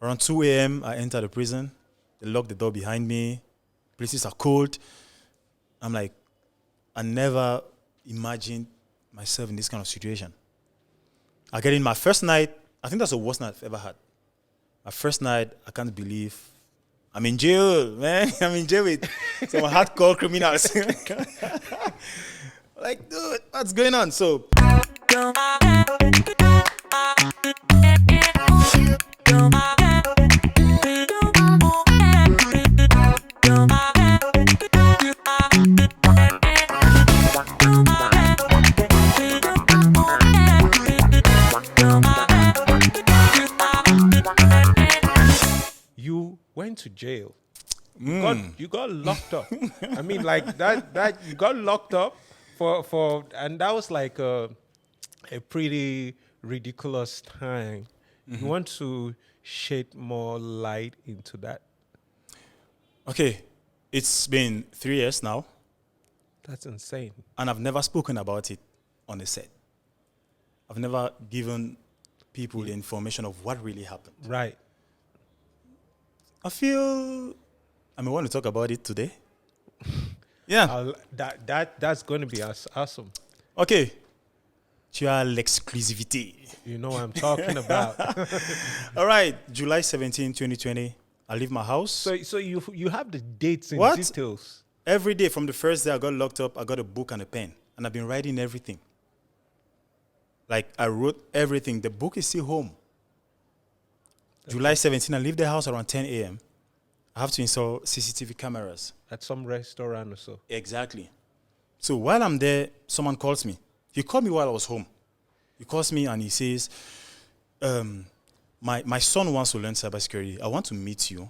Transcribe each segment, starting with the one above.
Around 2 a.m., I enter the prison. They lock the door behind me. Places are cold. I'm like, I never imagined myself in this kind of situation. I get in my first night. I think that's the worst night I've ever had. My first night, I can't believe I'm in jail, man. I'm in jail with some hardcore criminals. Like, dude, what's going on? So, you went to jail. You got locked up. I mean, like that you got locked up for and that was like a pretty ridiculous time. You want to shed more light into that? okay, it's been 3 years now, That's insane. and I've never spoken about it on the set. I've never given people the information of what really happened. Right. I feel I may want to talk about it today. Yeah. That's going to be awesome. Okay. Tu as l'exclusivité. You know what I'm talking about. All right. July 17, 2020. I leave my house. So you have the dates and What? details. Every day from the first day I got locked up, I got a book and a pen. And I've been writing everything. Like, I wrote everything. The book is still home. July 17, I leave the house around 10 a.m. I have to install CCTV cameras. At some restaurant or so. Exactly. So while I'm there, someone calls me. He called me while I was home. He calls me and he says, my son wants to learn cybersecurity. I want to meet you.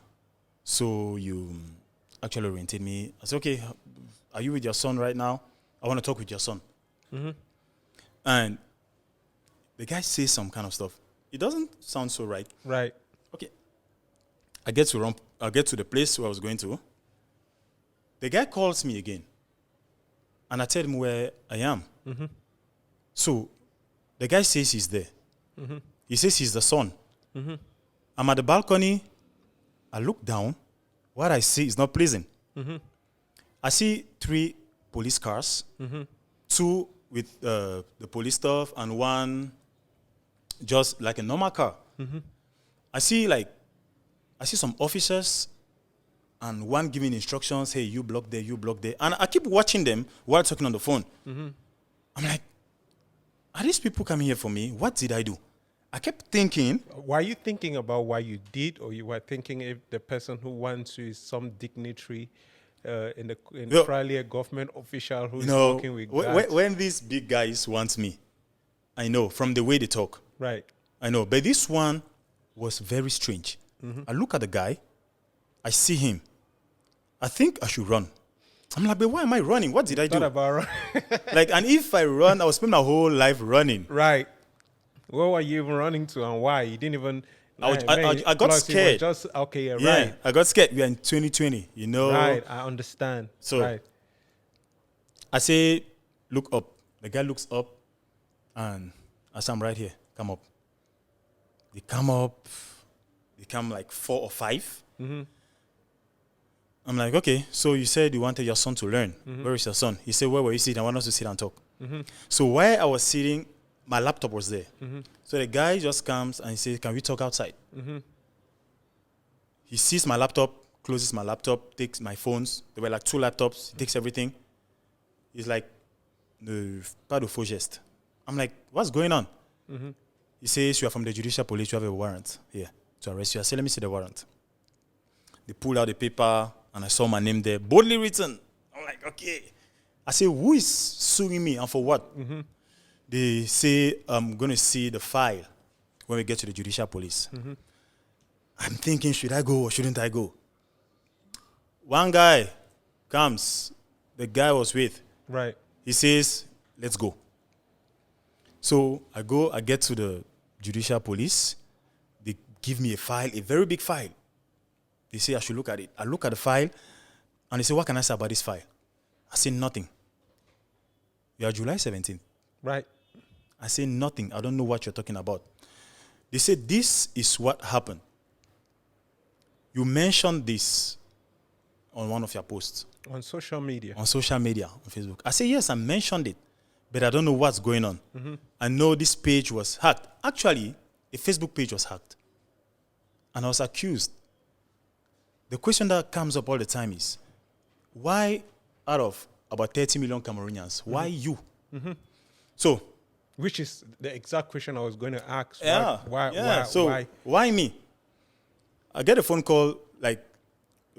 So you actually oriented me. I said, okay, are you with your son right now? I want to talk with your son. And the guy says some kind of stuff. It doesn't sound so right. Right. Okay. I get to the place where I was going to. The guy calls me again. And I tell him where I am. So the guy says he's there. He says he's the son. I'm at the balcony. I look down. What I see is not pleasing. I see 3 police cars, 2 with the police stuff and 1 just like a normal car. I see some officers and 1 giving instructions, hey, you block there, you block there. And I keep watching them while talking on the phone. I'm like, are these people coming here for me? What did I do? I kept thinking. Were you thinking about what you did, or you were thinking if the person who wants you is some dignitary probably a government official who's working with guards? When these big guys want me, I know from the way they talk. Right. I know. But this one was very strange. I look at the guy. I see him. I think I should run. I'm like, but why am I running? What did I do? Thought about running. Like, and if I run, I will spend my whole life running. Right. Where were you even running to and why? You didn't even... I got scared. Right. I got scared. We are in 2020, you know. Right, I understand. So right. I say, look up. The guy looks up, and I say, I'm right here. Come up. They come up. They come like 4 or 5. I'm like, okay, so you said you wanted your son to learn. Where is your son? He said, where were you sitting? I want us to sit and talk. So while I was sitting, my laptop was there. So the guy just comes and he says, can we talk outside? He sees my laptop, closes my laptop, takes my phones. There were like 2 laptops. He takes everything. He's like, no, pas de faux geste. I'm like, what's going on? He says, you are from the judicial police. You have a warrant here to arrest you. I said, let me see the warrant. They pulled out the paper, and I saw my name there, boldly written. I'm like, okay. I say, who is suing me and for what? They say, I'm going to see the file when we get to the judicial police. I'm thinking, should I go or shouldn't I go? One guy comes, the guy I was with. Right. He says, let's go. So I go, I get to the judicial police. They give me a file, a very big file. They say I should look at it. I look at the file, and they say, what can I say about this file? I say, nothing. You are July 17th. Right. I say, nothing. I don't know what you're talking about. They say, this is what happened. you mentioned this on one of your posts. On social media. On social media, on Facebook. I say, yes, I mentioned it, but I don't know what's going on. I know this page was hacked. Actually, a Facebook page was hacked. And I was accused. The question that comes up all the time is, why out of about 30 million Cameroonians, why you? So, which is the exact question I was going to ask. Yeah. Why me? I get a phone call like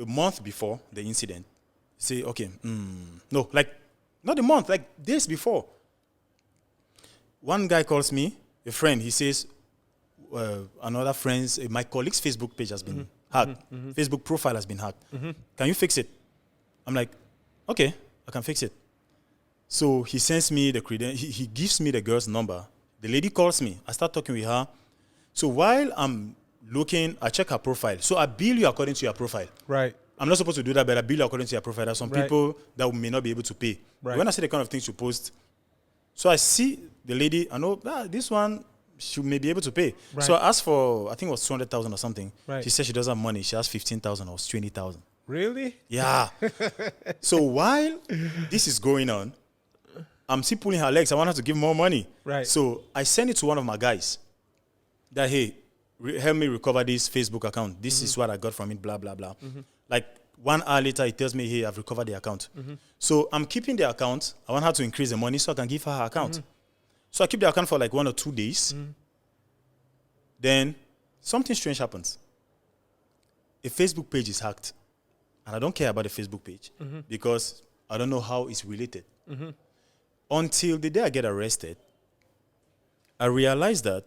a month before the incident. Say, okay, no, like not a month, like days before. One guy calls me, a friend. He says, another friend's, my colleague's Facebook page has been hacked. Facebook profile has been hacked. Can you fix it? I'm like, okay, I can fix it. So he sends me the he gives me the girl's number. The lady calls me. I start talking with her. So while I'm looking, I check her profile. So I bill you according to your profile. Right. I'm not supposed to do that, but I bill you according to your profile. There's some people that may not be able to pay. Right. When I see the kind of things you post, so I see the lady, I know this one, she may be able to pay. Right. So I asked for, I think it was 200,000 or something. Right. She said she doesn't have money. She has 15,000 or 20,000. Really? Yeah. So while this is going on, I'm still pulling her legs. I want her to give more money. Right. So I send it to one of my guys that, hey, help me recover this Facebook account. This is what I got from it, blah, blah, blah. Like 1 hour later, he tells me, hey, I've recovered the account. So I'm keeping the account. I want her to increase the money so I can give her account. So I keep the account for like 1 or 2 days. Then something strange happens. A Facebook page is hacked. And I don't care about the Facebook page because I don't know how it's related. Until the day I get arrested, I realized that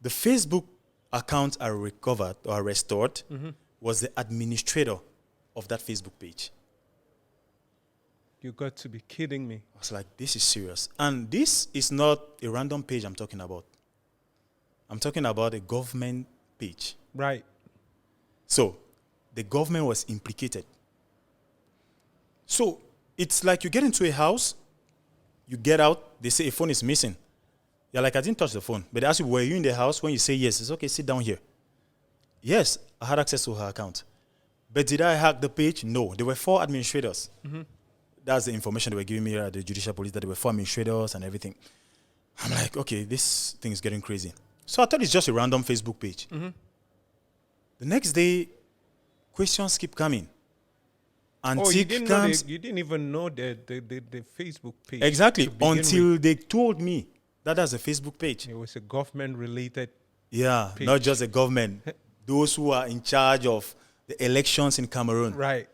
the Facebook account I recovered or restored was the administrator of that Facebook page. You got to be kidding me. I was like, this is serious. And this is not a random page I'm talking about. I'm talking about a government page. Right. So the government was implicated. So it's like you get into a house, you get out, they say a phone is missing. You're like, I didn't touch the phone. But they ask you, were you in the house? When you say yes, it's okay, sit down here. Yes, I had access to her account. But did I hack the page? No. There were 4 administrators. That's the information they were giving me at the judicial police, that there were 4 administrators and everything. I'm like, okay, this thing is getting crazy. So I thought it's just a random Facebook page. The next day, questions keep coming. You didn't even know the Facebook page. Exactly, until they told me that that's a Facebook page. It was a government-related Yeah, page. Not just the government. Those who are in charge of the elections in Cameroon. Right.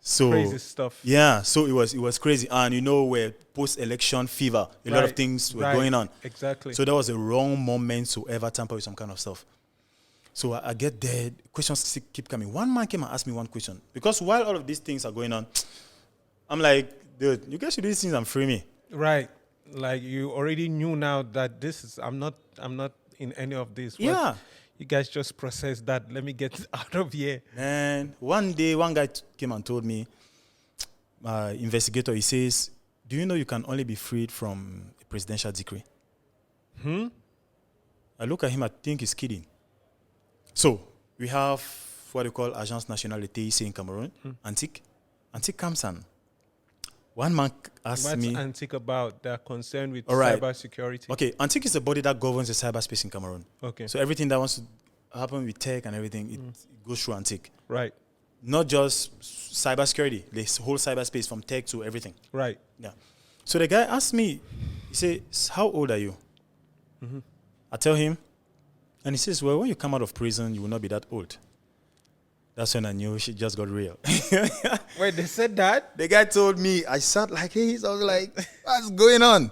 So Crazy stuff. Yeah, so it was crazy. And where post-election fever, a lot of things were going on. Exactly. So that was the wrong moment to ever tamper with some kind of stuff. So I get there, questions keep coming. One man came and asked me one question. Because while all of these things are going on, I'm like, dude, you guys should do these things and free me. Right. Like you already knew now that I'm not in any of this. Yeah. You guys just process that. Let me get out of here. And one day, one guy came and told me, investigator, he says, do you know you can only be freed from a presidential decree? I look at him, I think he's kidding. So we have what we call Agence Nationale de TIC in Cameroon, Antique. Antique comes and one man asked me... What's Antique about? They're concerned with right. cyber security. Okay, Antique is the body that governs the cyberspace in Cameroon. Okay. So everything that wants to happen with tech and everything, it goes through Antique. Right. Not just cybersecurity, the whole cyberspace from tech to everything. Right. Yeah. So the guy asked me, he says, how old are you? I tell him, and he says, well, when you come out of prison, you will not be that old. That's when I knew she just got real. Wait, they said that? The guy told me, I sat like this. I was like, what's going on?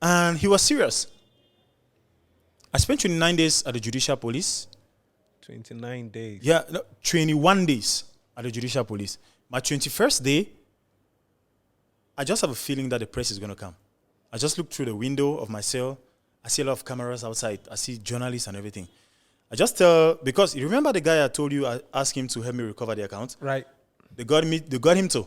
And he was serious. I spent 29 days at the judicial police. 29 days. Yeah, no, 21 days at the judicial police. My 21st day, I just have a feeling that the press is going to come. I just look through the window of my cell. I see a lot of cameras outside. I see journalists and everything. I just tell, because you remember the guy I told you, I asked him to help me recover the account? Right. They got him too.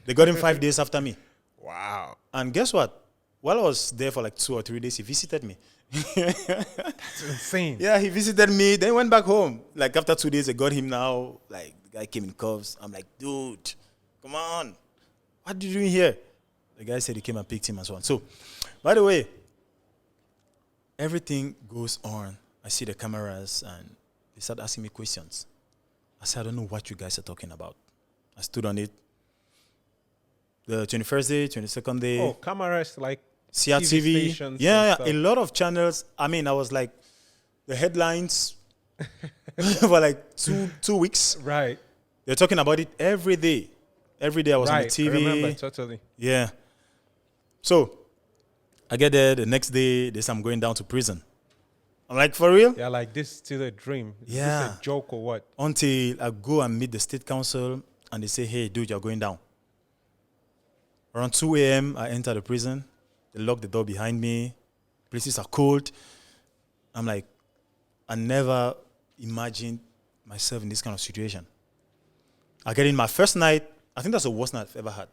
They got him 5 days after me. Wow. And guess what? while I was there for like 2 or 3 days, he visited me. It's insane. Yeah, he visited me, then went back home. Like after 2 days, I got him now. Like the guy came in cuffs. I'm like, dude, come on. What are you doing here? The guy said he came and picked him and so on. So, by the way, everything goes on. I see the cameras and they start asking me questions. I said, I don't know what you guys are talking about. I stood on it. The 21st day, 22nd day. Oh, cameras like CRTV. TV stations. Yeah, and a lot of channels. I mean, I was like, the headlines for like two weeks. stuff. Right. They're talking about it every day. Every day I was on the Right. TV. I remember totally. Yeah. So I get there the next day. They say I'm going down to prison. I'm like, for real? Yeah, like this is still a dream. Is Yeah. this a joke or what? Until I go and meet the state council and they say, hey, dude, you're going down. Around 2 a.m., I enter the prison. They lock the door behind me. Places are cold. I'm like, I never imagined myself in this kind of situation. I get in my first night. I think that's the worst night I've ever had.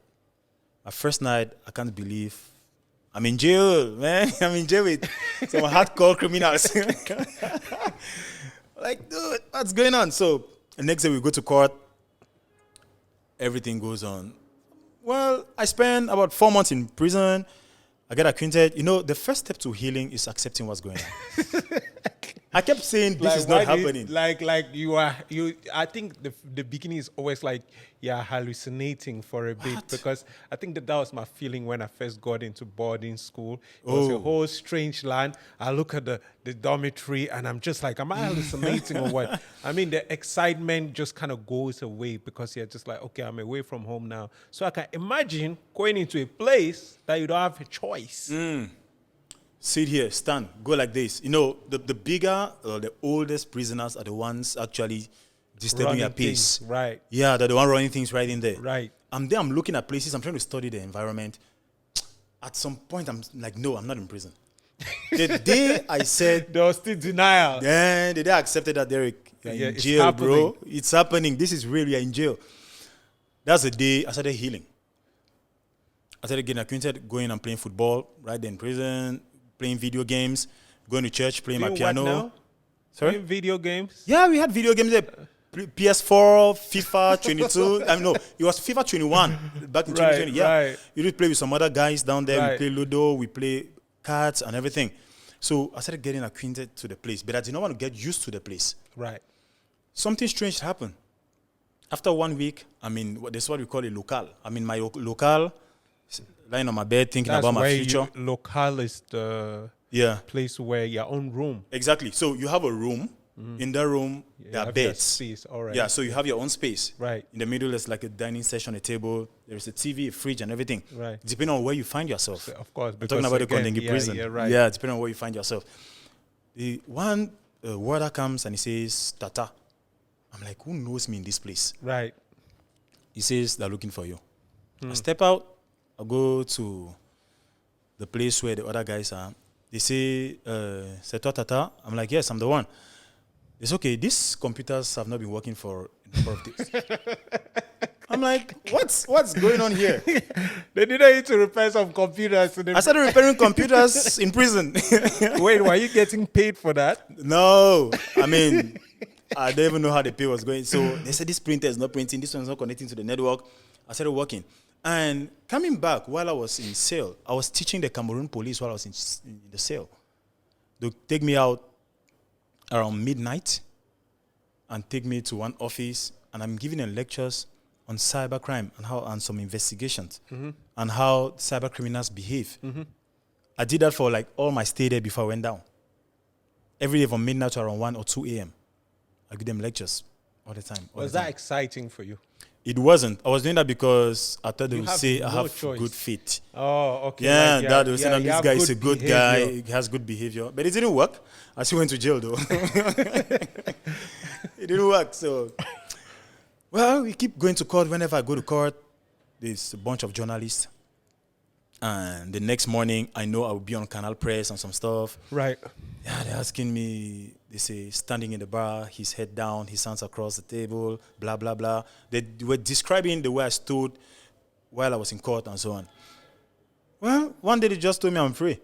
My first night, I can't believe I'm in jail, man. I'm in jail with some hardcore criminals. Like, dude, what's going on? So the next day we go to court. Everything goes on. Well, I spent about 4 months in prison. I get acquainted. You know, the first step to healing is accepting what's going on. I kept saying this is not happening. I think the beginning is always like you're hallucinating for a bit What? because I think that was my feeling when I first got into boarding school. It was a whole strange land. I look at the dormitory and I'm just like, am I hallucinating or what? I mean, the excitement just kind of goes away because you're just like, okay, I'm away from home now. So I can imagine going into a place that you don't have a choice. Sit here, stand, go like this. You know, the bigger, the oldest prisoners are the ones actually disturbing your peace. Things, right. Yeah, they're the one running things right in there. Right. I'm there, I'm looking at places, I'm trying to study the environment. At some point, I'm like, no, I'm not in prison. The day I said, There was still denial. then the day I accepted that, Derek, you're Yeah, in it's jail, happening. bro. It's happening. This is real, you're in jail. That's the day I started healing. I started getting acquainted, going and playing football right there in prison, playing video games, going to church, playing my Doing piano. what now? Sorry? Playing video games? Yeah, we had video games there. PS4, FIFA 22. I mean, no, it was FIFA 21 back in 2020. Yeah. right. You did play with some other guys down there. We Right. play Ludo, we play cards and everything. So I started getting acquainted to the place, but I did not want to get used to the place. Right. Something strange happened. After 1 week, I mean, this is what we call a local. I mean, my local, lying on my bed thinking That's about my where future. Local is the Yeah. place where your own room. Exactly. So you have a room. In that room, You there are have your beds. space. All right. Yeah, so you have your own space. Right. In the middle, there's like a dining session, a table. There's a TV, a fridge, and everything. Right. Depending on where you find yourself. Of course. We're talking about the again, Kondengi prison. Yeah, right. Yeah, depending on where you find yourself. The one warder comes and he says, Tata. I'm like, who knows me in this place? Right. He says, they're looking for you. I step out. I go to the place where the other guys are. They say, c'est toi, Tata? I'm like, yes, I'm the one. It's okay. These computers have not been working for a number of days. I'm like, what's going on here? They needed you to repair some computers. So I started repairing computers in prison. Wait, were you getting paid for that? No, I mean, I don't even know how the pay was going. So they said this printer is not printing, this one's not connecting to the network. I started working. And coming back while I was in cell, I was teaching the Cameroon police while I was in the cell. They take me out around midnight and take me to one office, and I'm giving them lectures on cybercrime and some investigations and how cyber criminals behave. I did that for like all my stay there before I went down. Every day from midnight to around 1 or 2 a.m. I give them lectures all the time. Was that exciting for you? It wasn't. I was doing that because I thought they You would have say I no have choice. good feet. Oh, okay. Yeah, like, that they were saying that you this have guy is a good guy. behavior. He has good behavior. But it didn't work. I still went to jail though. It didn't work. So, well, we keep going to court. Whenever I go to court, there's a bunch of journalists. And the next morning, I know I will be on Canal Press and some stuff. Right. Yeah, they're asking me, they say, standing in the bar, his head down, his hands across the table, blah, blah, blah. They were describing the way I stood while I was in court and so on. Well, one day they just told me I'm free.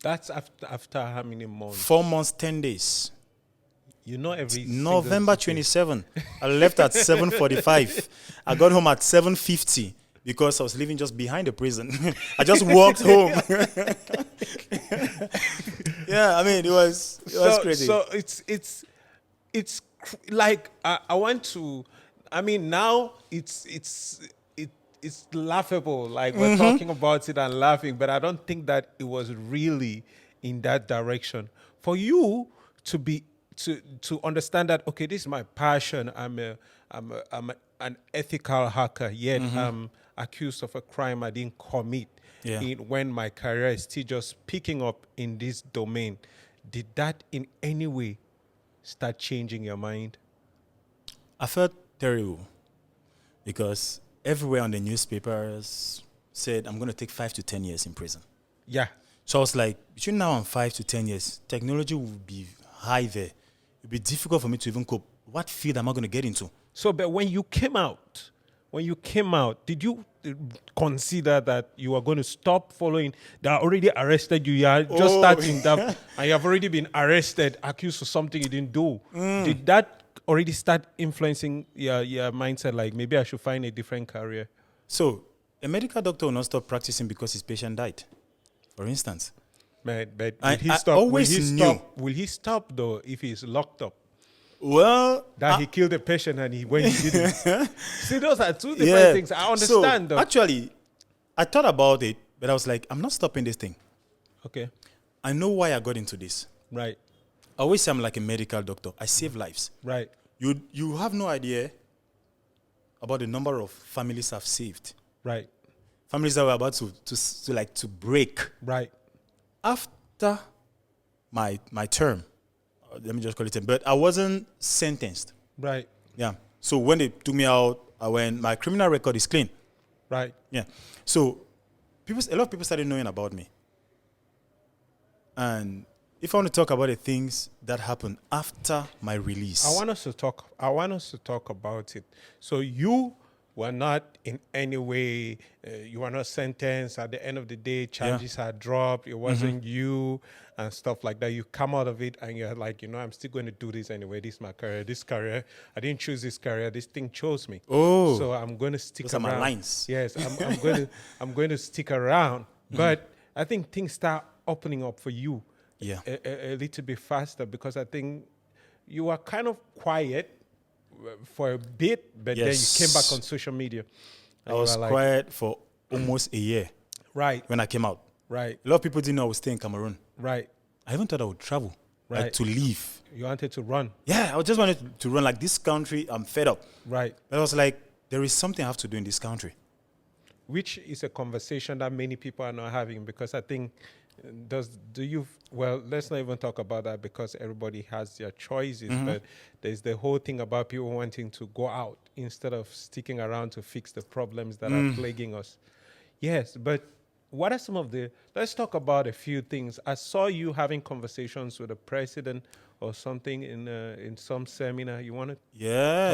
That's after how many months? 4 months, 10 days. You know every November single detail. 27. I left at 7:45. I got home at 7:50 because I was living just behind the prison. I just walked home. Yeah, I mean, it was crazy. So like I want to. I mean, now it's laughable. Like we're talking about it and laughing, but I don't think that it was really in that direction. For you to be to understand that, okay, this is my passion. I'm an ethical hacker, yet I'm accused of a crime I didn't commit. Yeah. When my career is still just picking up in this domain, did that in any way start changing your mind? I felt terrible because everywhere on the newspapers said I'm going to take 5 to 10 years in prison. Yeah. So I was like, between now and 5 to 10 years, technology will be high there. It will be difficult for me to even cope. What field am I going to get into? So, but when you came out, did you consider that you are going to stop following? They are already arrested you. You are just starting that, and you have already been arrested, accused of something you didn't do. Did that already start influencing your mindset? Like, maybe I should find a different career. So a medical doctor will not stop practicing because his patient died, for instance. But will I he stop? always knew. Will he stop though if he's locked up? Well, That he killed the patient and he didn't. See, those are two different things. I understand so, though. actually, I thought about it, but I was like, I'm not stopping this thing. Okay. I know why I got into this. Right. I always say I'm like a medical doctor. I save lives. Right. You have no idea about the number of families I've saved. Right. Families that were about to break. Right. After my term, let me just call it term, but I wasn't sentenced. Right. Yeah. So when they took me out, my criminal record is clean. Right. Yeah. So a lot of people started knowing about me. And if I want to talk about the things that happened after my release. I want us to talk about it. So you were not in any way, you were not sentenced. At the end of the day, charges had dropped. It wasn't you and stuff like that. You come out of it and you're like, I'm still going to do this anyway. This is my career. This career, I didn't choose this career. This thing chose me. Oh. So I'm going to stick Those around. are my lines. Yes, I'm going to stick around. But I think things start opening up for you. Yeah. A little bit faster, because I think you were kind of quiet for a bit, but then you came back on social media. I was quiet for almost a year. Right. When I came out. Right. A lot of people didn't know I would stay in Cameroon. Right. I even thought I would travel. Right. Like to leave. You wanted to run. Yeah, I just wanted to run. Like, this country, I'm fed up. Right. But I was like, there is something I have to do in this country. Which is a conversation that many people are not having, because I think, let's not even talk about that, because everybody has their choices, but there's the whole thing about people wanting to go out instead of sticking around to fix the problems that are plaguing us. Yes, but what are let's talk about a few things. I saw you having conversations with the president or something in some seminar. You want to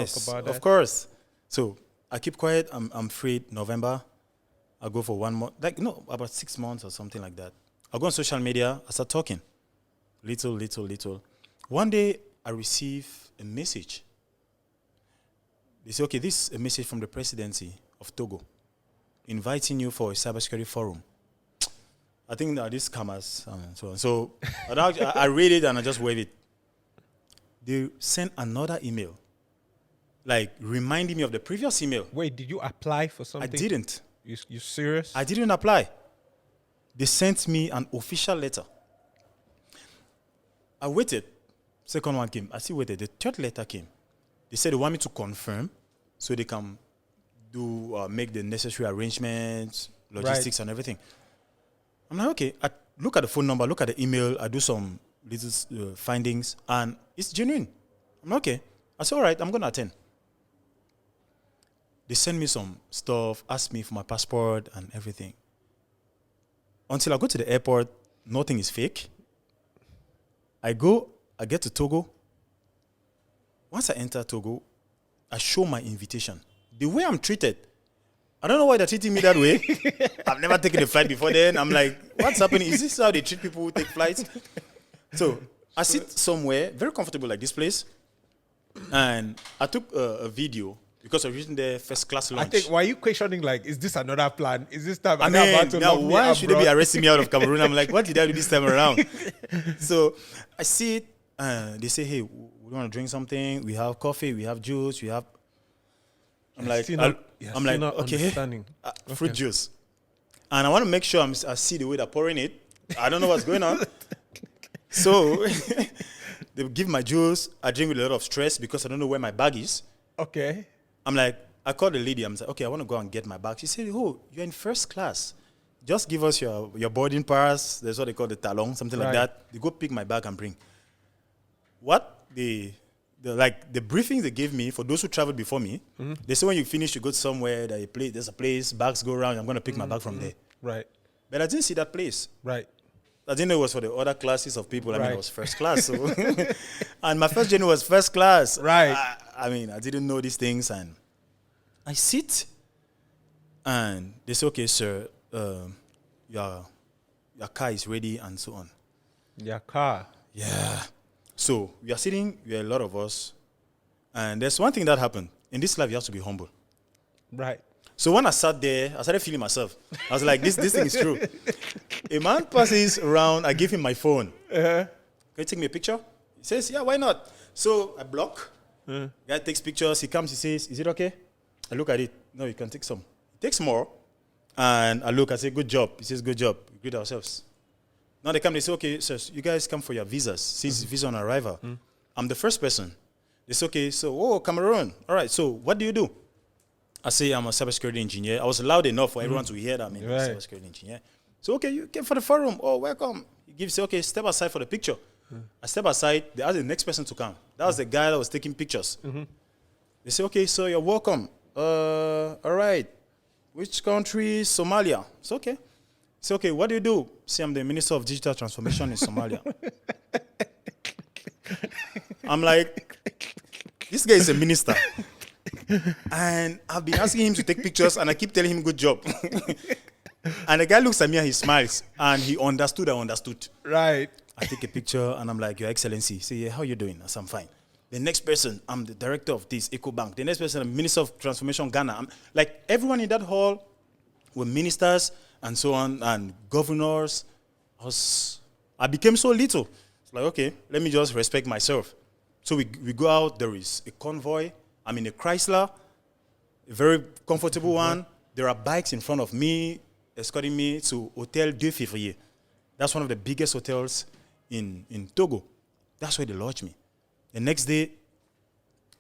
talk about that? Of course. So I keep quiet. I'm free November. I'll go for 1 month, about 6 months or something like that. I'll go on social media. I start talking. Little. One day, I receive a message. They say, okay, this is a message from the presidency of Togo, inviting you for a cybersecurity forum. I think that this scammers and so on. So I read it and I just wave it. They sent another email, like reminding me of the previous email. Wait, did you apply for something? I didn't. You serious? I didn't apply. They sent me an official letter. I waited. Second one came. I still waited. The third letter came. They said they want me to confirm so they can make the necessary arrangements, logistics, and everything. I'm like, okay. I look at the phone number, look at the email. I do some little findings, and it's genuine. I'm like, okay. I said, all right, I'm going to attend. They send me some stuff, ask me for my passport and everything. Until I go to the airport, nothing is fake. I get to Togo. Once I enter Togo, I show my invitation. The way I'm treated, I don't know why they're treating me that way. I've never taken a flight before then. I'm like, what's happening? Is this how they treat people who take flights? So I sit somewhere very comfortable like this place, and I took a video because I was using the first class lunch. I think, why are you questioning, like, is this another plan? Is this time? I mean, now why should they be arresting me out of Cameroon? I'm like, what did I do this time around? So I see it, they say, hey, we want to drink something. We have coffee, we have juice, we have... I'm like, okay, fruit juice. And I want to make sure I see the way they're pouring it. I don't know what's going on. So they give my juice. I drink with a lot of stress because I don't know where my bag is. Okay. I'm like, I called the lady. I'm like, okay, I want to go and get my bag. She said, oh, you're in first class. Just give us your boarding pass. That's what they call the talon, something like that. They go pick my bag and bring. What the briefings they gave me for those who traveled before me, they say when you finish, you go somewhere, there's a place, bags go around, I'm going to pick my bag from there. Right. But I didn't see that place. Right. I didn't know it was for the other classes of people. I mean, it was first class. So and my first journey was first class. Right. I mean, I didn't know these things. And I sit, and they say, okay, sir, your car is ready, and so on. Your car? Yeah. So we are sitting, we are a lot of us. And there's one thing that happened. In this life, you have to be humble. Right. So when I sat there, I started feeling myself. I was like, this thing is true. A man passes around, I give him my phone. Can you take me a picture? He says, yeah, why not? So I block. Guy takes pictures. He comes, he says, is it okay? I look at it. No, you can take some. He takes more. And I look, I say, good job. He says, good job. We greet ourselves. Now they come, they say, okay, sir, you guys come for your visas. Since visa on arrival. I'm the first person. They say, okay, so, Cameroon. All right, so what do you do? I say I'm a cybersecurity engineer. I was loud enough for everyone to hear that I'm a cybersecurity engineer. So, okay, you came for the forum. Oh, welcome. He gives, okay, step aside for the picture. I step aside. They ask the next person to come. That was the guy that was taking pictures. They say, okay, so you're welcome. All right. Which country? Somalia. It's okay. Say, okay, what do you do? See, I'm the Minister of Digital Transformation in Somalia. I'm like, this guy is a minister. And I've been asking him to take pictures, and I keep telling him, good job. And the guy looks at me and he smiles, and he understood, I understood. Right. I take a picture, and I'm like, Your Excellency. Say, yeah, how you doing? I say, I'm fine. The next person, I'm the director of this EcoBank. The next person, I'm Minister of Transformation Ghana. I'm, like, everyone in that hall were ministers and so on, and governors. I became so little. It's like, okay, let me just respect myself. So we go out, there is a convoy. I'm in a Chrysler, a very comfortable one. There are bikes in front of me, escorting me to Hotel 2 Février. That's one of the biggest hotels in Togo. That's where they lodge me. The next day,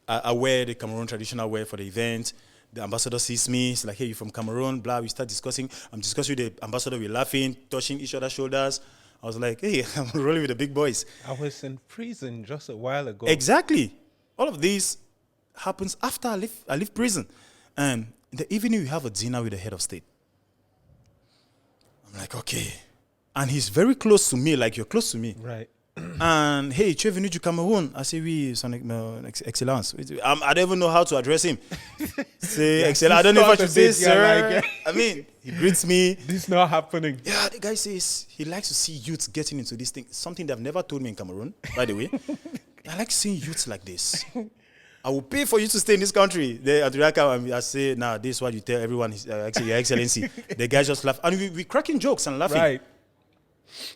I wear the Cameroon traditional wear for the event. The ambassador sees me. He's like, hey, you're from Cameroon, blah. We start discussing. I'm discussing with the ambassador. We're laughing, touching each other's shoulders. I was like, hey, I'm rolling with the big boys. I was in prison just a while ago. Exactly. All of these happens after I leave prison. And in the evening, we have a dinner with the head of state. I'm like, okay. And he's very close to me, like you're close to me. Right. And, hey, tu es venu du Cameroun? I say, oui, son excellence. I don't even know how to address him. Say, excellence. I don't know what to say, sir. I mean, he greets me. This is not happening. Yeah, the guy says he likes to see youths getting into this thing. Something they've never told me in Cameroon, by the way. I like seeing youths like this. I will pay for you to stay in this country. I say, nah, this is what you tell everyone, Your Excellency. The guys just laugh. And we cracking jokes and laughing. Right.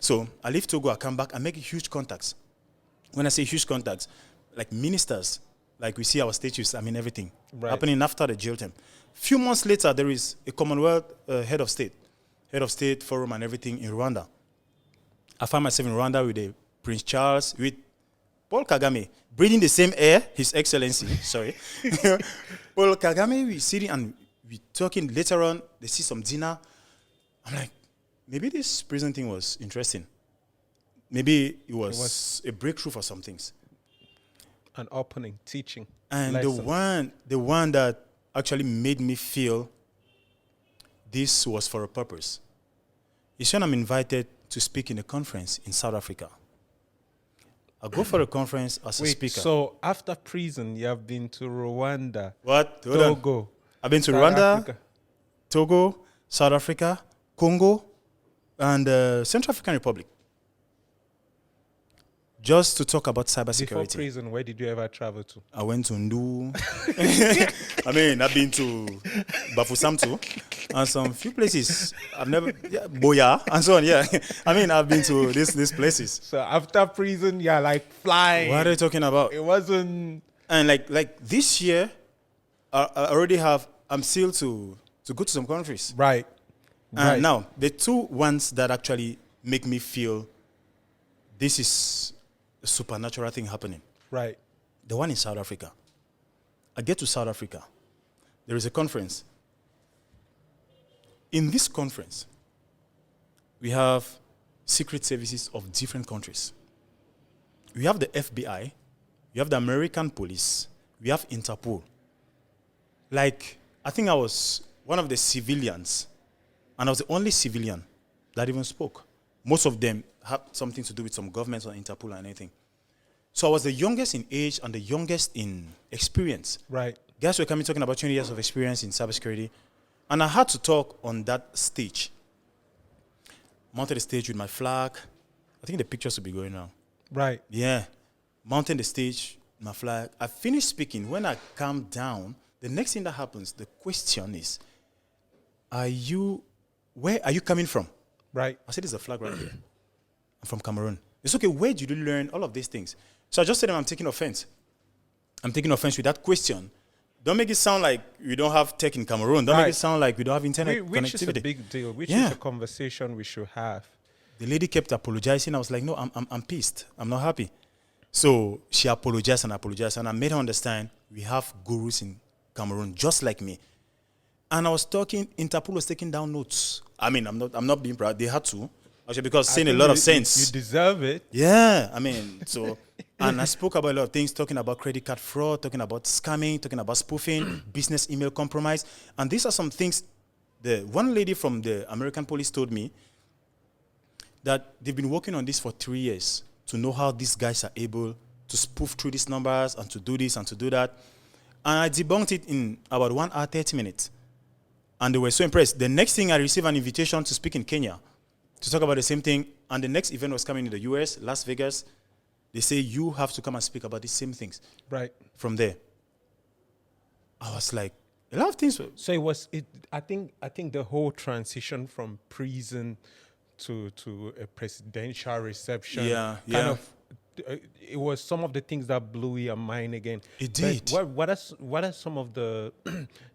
So I leave Togo, I come back, I make huge contacts. When I say huge contacts, like ministers, like we see our statues, I mean everything, happening after the jail term. Few months later, there is a Commonwealth head of state forum and everything in Rwanda. I find myself in Rwanda with Prince Charles, with Paul Kagame, breathing the same air, His Excellency, sorry. Paul Kagame, we sitting and we talking. Later on, they see some dinner. I'm like, maybe this prison thing was interesting. Maybe it was a breakthrough for some things. An opening, teaching. And the one that actually made me feel this was for a purpose is when I'm invited to speak in a conference in South Africa. I go for a conference as a speaker. So after prison, you have been to Rwanda. What? Togo. I've been to South Rwanda, Africa. Togo, South Africa, Congo, and Central African Republic. Just to talk about Before cybersecurity. prison, where did you ever travel to? I went to Ndu. I mean, I've been to Bafusam too, and some few places. I've never, Boya, and so on. Yeah, I mean, I've been to these places. So after prison, you're like flying. What are you talking about? It wasn't. And like this year, I already have. I'm still to go to some countries. Right. And now the two ones that actually make me feel this is a supernatural thing happening. Right. The one in South Africa. I get to South Africa. There is a conference. In this conference, we have secret services of different countries. We have the FBI, we have the American police, we have Interpol. Like, I think I was one of the civilians, and I was the only civilian that even spoke. Most of them have something to do with some governments or Interpol or anything. So I was the youngest in age and the youngest in experience. Right. Guys were coming talking about 20 years of experience in cybersecurity. And I had to talk on that stage. Mounted the stage with my flag. I think the pictures will be going now. Right. Yeah. Mounted the stage, my flag. I finished speaking. When I calmed down, the next thing that happens, the question is, where are you coming from? Right. I said, there's a flag right here. I'm from Cameroon. It's okay, where did you learn all of these things? So I just said, I'm taking offense. I'm taking offense with that question. Don't make it sound like we don't have tech in Cameroon. Don't make it sound like we don't have internet Which connectivity. is a big deal. Which is a conversation we should have. The lady kept apologizing. I was like, no, I'm pissed. I'm not happy. So she apologized, and I made her understand we have gurus in Cameroon just like me. And I was talking, Interpol was taking down notes. I mean, I'm not being proud. They had to. Actually, because saying a lot of sense. You deserve it. Yeah, I mean, so, and I spoke about a lot of things, talking about credit card fraud, talking about scamming, talking about spoofing, business email compromise. And these are some things, the one lady from the American police told me that they've been working on this for 3 years to know how these guys are able to spoof through these numbers and to do this and to do that. And I debunked it in about 1 hour, 30 minutes. And they were so impressed. The next thing, I received an invitation to speak in Kenya to talk about the same thing. And the next event was coming in the US, Las Vegas. They say, you have to come and speak about the same things. Right. From there, I was like, a lot of things. So I think the whole transition from prison to a presidential reception. It was some of the things that blew your mind again. It did. What are some of the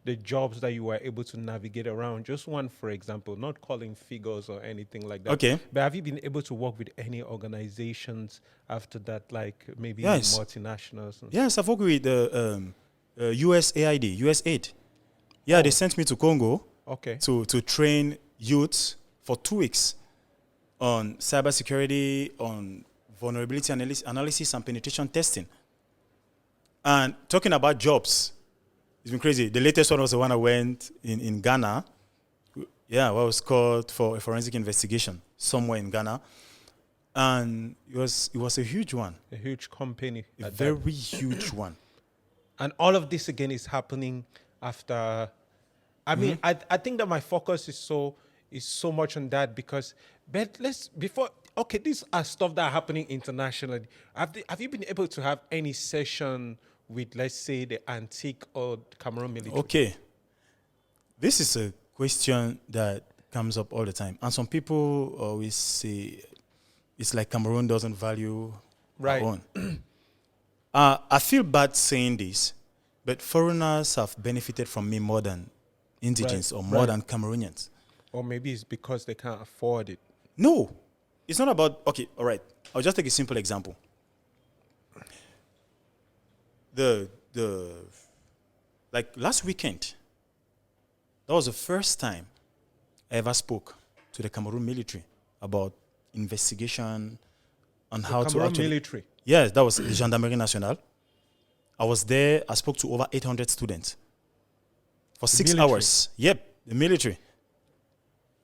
the jobs that you were able to navigate around? Just one, for example, not calling figures or anything like that. Okay. But have you been able to work with any organizations after that, like maybe Yes. multinationals? Yes, I've worked with the USAID, USAID. Yeah, they sent me to Congo to train youths for 2 weeks on cybersecurity, on vulnerability analysis and penetration testing. And talking about jobs, it's been crazy. The latest one was the one I went in Ghana. Yeah, what was called for a forensic investigation somewhere in Ghana. And it was a huge one. A huge company. A very huge one. And all of this again is happening after. I mean, I think that my focus is so much on that because, but these are stuff that are happening internationally. Have you been able to have any session with, let's say, the Antique or Cameroon military? Okay. This is a question that comes up all the time. And some people always say it's like Cameroon doesn't value our own. I feel bad saying this, but foreigners have benefited from me more than indigenous or more than Cameroonians. Or maybe it's because they can't afford it. No. It's not about, okay, all right. I'll just take a simple example. Like last weekend, that was the first time I ever spoke to the Cameroon military about investigation on how to Cameroon actually... military? Yes, that was the Gendarmerie Nationale. I was there, I spoke to over 800 students for 6 hours. Yep, the military.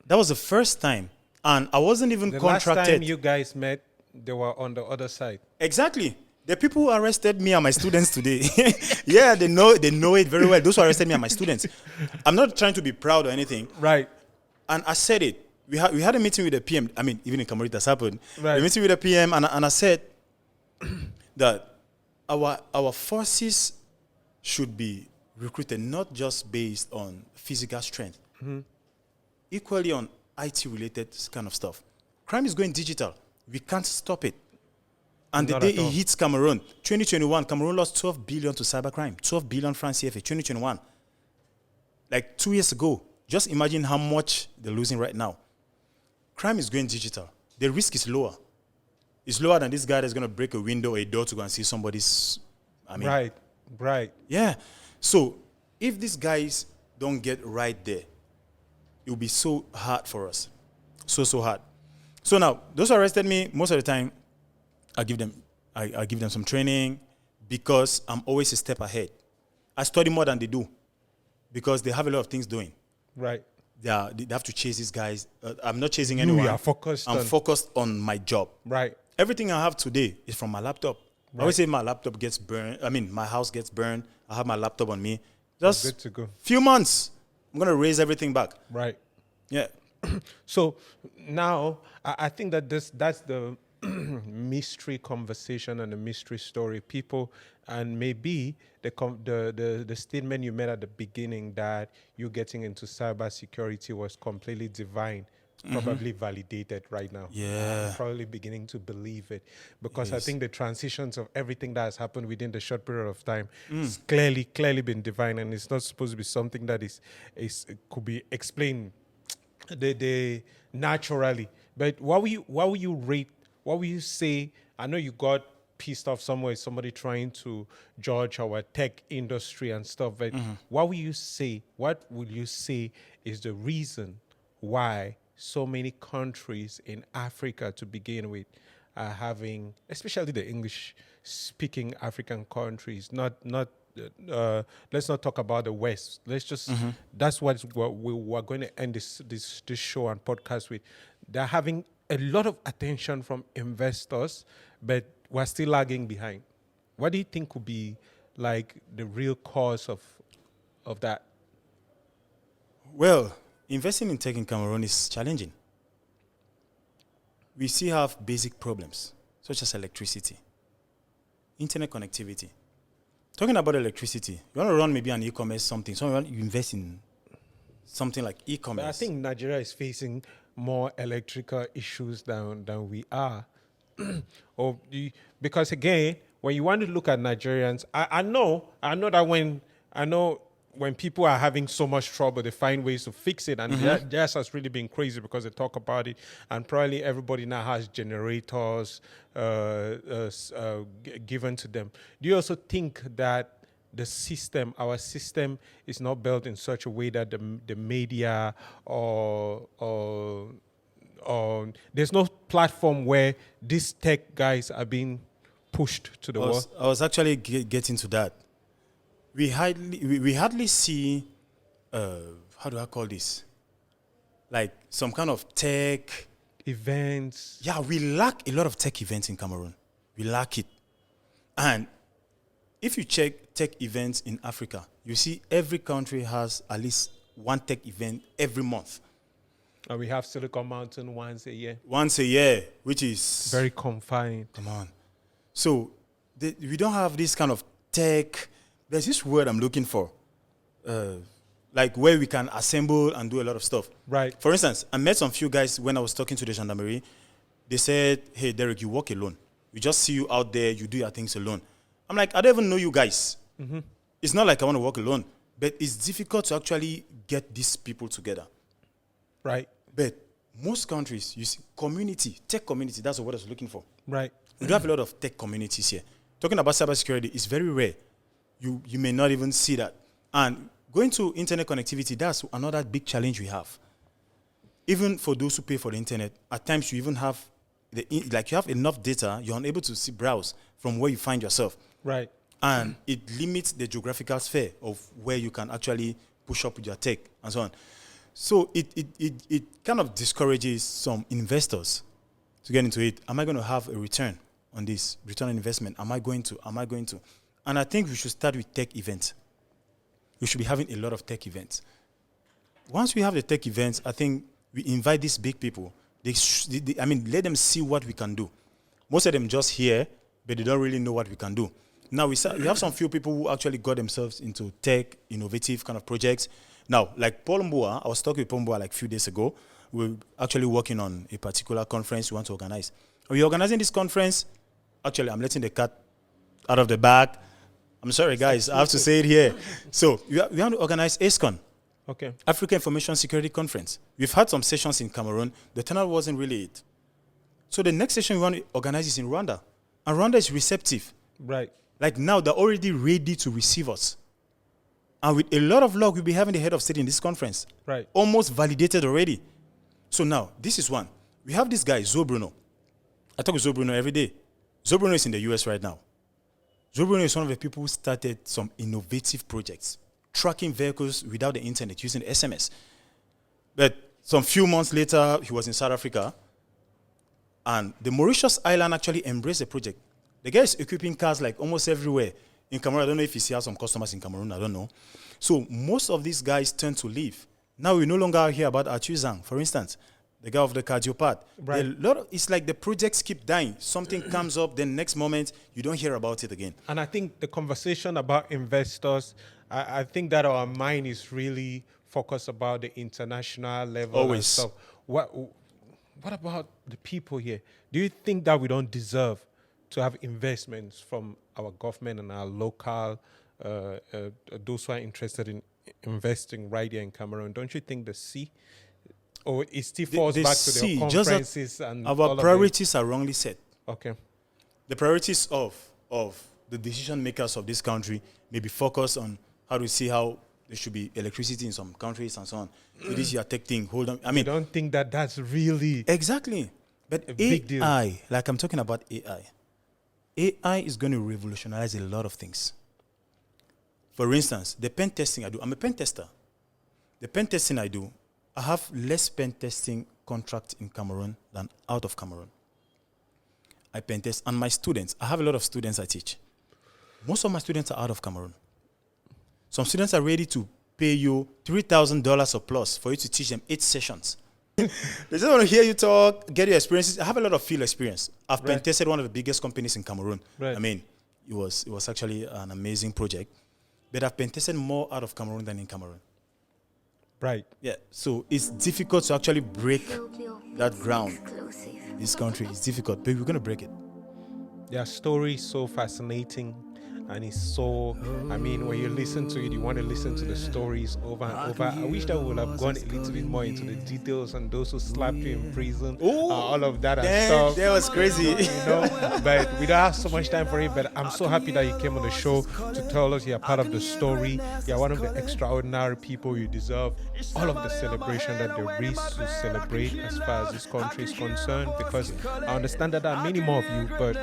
That was the first time. And I wasn't even contracted. The last time you guys met, they were on the other side. Exactly. The people who arrested me are my students today. Yeah, they know it very well. Those who arrested me are my students. I'm not trying to be proud or anything. Right. And I said it. We had a meeting with the PM. I mean, even in Cameroon, that's happened. Right. The meeting with the PM, and I said that our forces should be recruited not just based on physical strength, equally on IT-related kind of stuff. Crime is going digital. We can't stop it. And the Not day at all. it hits Cameroon, 2021, Cameroon lost 12 billion to cybercrime. 12 billion francs CFA, 2021. Like 2 years ago. Just imagine how much they're losing right now. Crime is going digital. The risk is lower. It's lower than this guy that's going to break a window or a door to go and see somebody's. Right. Yeah. So if these guys don't get right there, it will be so hard for us. So hard. So now, those who arrested me, most of the time, I give them some training because I'm always a step ahead. I study more than they do because they have a lot of things doing. Right. They have to chase these guys. I'm not chasing anyone. You are focused I'm focused on my job. Right. Everything I have today is from my laptop. I always say my laptop gets burned. I mean, my house gets burned. I have my laptop on me. Just Good to go. few months, I'm going to raise everything back. Right. Yeah. So now I think that that's the mystery conversation and the mystery story. People, and maybe the statement you made at the beginning that you getting into cybersecurity was completely divine, probably validated right now. Yeah. I'm probably beginning to believe it because I Yes. think the transitions of everything that has happened within the short period of time is clearly been divine, and it's not supposed to be something that is could be explained the naturally. But what will you rate? What will you say? I know you got pissed off somewhere, somebody trying to judge our tech industry and stuff, but what will you say? What will you say is the reason why so many countries in Africa to begin with are having, especially the English-speaking African countries, let's not talk about the West. Let's just that's what we're going to end this show and podcast with. They're having a lot of attention from investors, but we're still lagging behind. What do you think would be like the real cause of that? Well, investing in tech in Cameroon is challenging. We still have basic problems, such as electricity, internet connectivity. Talking about electricity, you want to run maybe an e-commerce something, so you invest in something like e-commerce. But I think Nigeria is facing more electrical issues than we are. Because again, when you want to look at Nigerians, I know that when people are having so much trouble, they find ways to fix it, and that has really been crazy because they talk about it, and probably everybody now has generators given to them. Do you also think that our system is not built in such a way that the media or there's no platform where these tech guys are being pushed to the wall? I was actually getting to that. We hardly see, how do I call this? Like some kind of tech Events. Yeah, we lack a lot of tech events in Cameroon. We lack it. And if you check tech events in Africa, you see every country has at least one tech event every month. And we have Silicon Mountain once a year. Once a year, which is... Very confined. Come on. So we don't have this kind of tech... There's this word I'm looking for. Like where we can assemble and do a lot of stuff. Right. For instance, I met some few guys when I was talking to the gendarmerie. They said, hey, Derek, you work alone. We just see you out there. You do your things alone. I'm like, I don't even know you guys. Mm-hmm. It's not like I want to work alone. But it's difficult to actually get these people together. Right. But most countries, you see, community, tech community, that's what I was looking for. Right. We don't have a lot of tech communities here. Talking about cybersecurity is very rare. You may not even see that. And going to internet connectivity, that's another big challenge we have. Even for those who pay for the internet, at times you even have, you have enough data, you're unable to browse from where you find yourself. Right. And it limits the geographical sphere of where you can actually push up with your tech and so on. So it kind of discourages some investors to get into it. Am I going to have a return? on this return on investment. Am I going to? Am I going to? And I think we should start with tech events. We should be having a lot of tech events. Once we have the tech events, I think we invite these big people. Let them see what we can do. Most of them just hear, but they don't really know what we can do. Now, we have some few people who actually got themselves into tech, innovative kind of projects. Now, like Paul Mbua, I was talking with Paul Mbua like a few days ago. We're actually working on a particular conference we want to organize. We're organizing this conference. Actually, I'm letting the cat out of the bag. I'm sorry, guys. I have to say it here. So we want to organize ASCON, okay, Africa Information Security Conference. We've had some sessions in Cameroon. The turnout wasn't really it. So the next session we want to organize is in Rwanda. And Rwanda is receptive. Right. Like now, they're already ready to receive us. And with a lot of luck, we'll be having the head of state in this conference. Right. Almost validated already. So now, this is one. We have this guy, Zo Bruno. I talk with Zo Bruno every day. Zo Bruno is in the US right now. Zo Bruno is one of the people who started some innovative projects, tracking vehicles without the internet, using the SMS. But some few months later, he was in South Africa, and the Mauritius island actually embraced the project. The guy is equipping cars like almost everywhere. In Cameroon, I don't know if he has some customers in Cameroon, I don't know. So most of these guys tend to leave. Now we no longer hear about Archie Zhang, for instance, the guy of the cardiopath. Right. It's like the projects keep dying. Something comes up, then next moment, you don't hear about it again. And I think the conversation about investors, I think that our mind is really focused about the international level. Always. And stuff. What about the people here? Do you think that we don't deserve to have investments from our government and our local, those who are interested in investing right here in Cameroon? Don't you think the C, or it still falls back to the conferences and our priorities are wrongly set. Okay. The priorities of the decision makers of this country may be focused on how to see how there should be electricity in some countries and so on. It is your tech thing. Hold on. I mean, I don't think that that's really exactly. But a big deal. AI, like I'm talking about AI is going to revolutionize a lot of things. For instance, the pen testing I do, I'm a pen tester. The pen testing I do, I have less pen testing contract in Cameroon than out of Cameroon. I pen test, and my students, I have a lot of students I teach. Most of my students are out of Cameroon. Some students are ready to pay you $3,000 or plus for you to teach them 8 sessions. They just want to hear you talk, get your experiences. I have a lot of field experience. I've pen tested one of the biggest companies in Cameroon. Right. I mean, it was actually an amazing project. But I've pen tested more out of Cameroon than in Cameroon. right. Yeah, so it's difficult to actually break that ground. This country is difficult, but we're going to break it. Their story is so fascinating, and it's so, I mean, when you listen to it, you want to listen to the stories over and over. I wish that we would have gone a little bit more into the details and those who slapped you in prison, all of that and stuff. That was crazy. You know, but we don't have so much time for it. But I'm so happy that you came on the show to tell us you're part of the story. You're one of the extraordinary people. You deserve all of the celebration that there is to celebrate as far as this country is concerned, because I understand that there are many more of you, but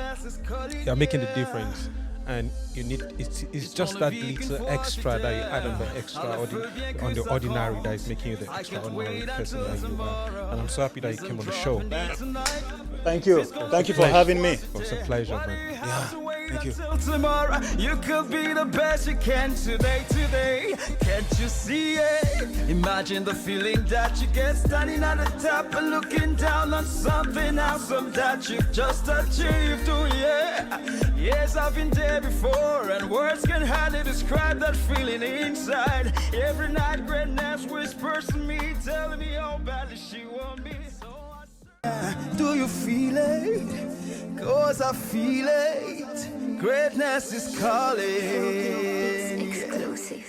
you're making the difference. And you need, it's just that little extra that you add on the ordinary that is making you the extraordinary person that you are. And I'm so happy that you came on the show. Thank you. Thank you for having me. It was a pleasure, man. Yeah, thank you. Tomorrow you could be the best you can today. Can't you see it? Imagine the feeling that you get standing at the top and looking down on something awesome that you've just achieved. Oh yeah, yes, I've been there before, and words can hardly describe that feeling inside. Every night greatness whispers to me, telling me how badly she wants me. Do you feel it? 'Cause I feel it. Greatness is calling. Exclusive.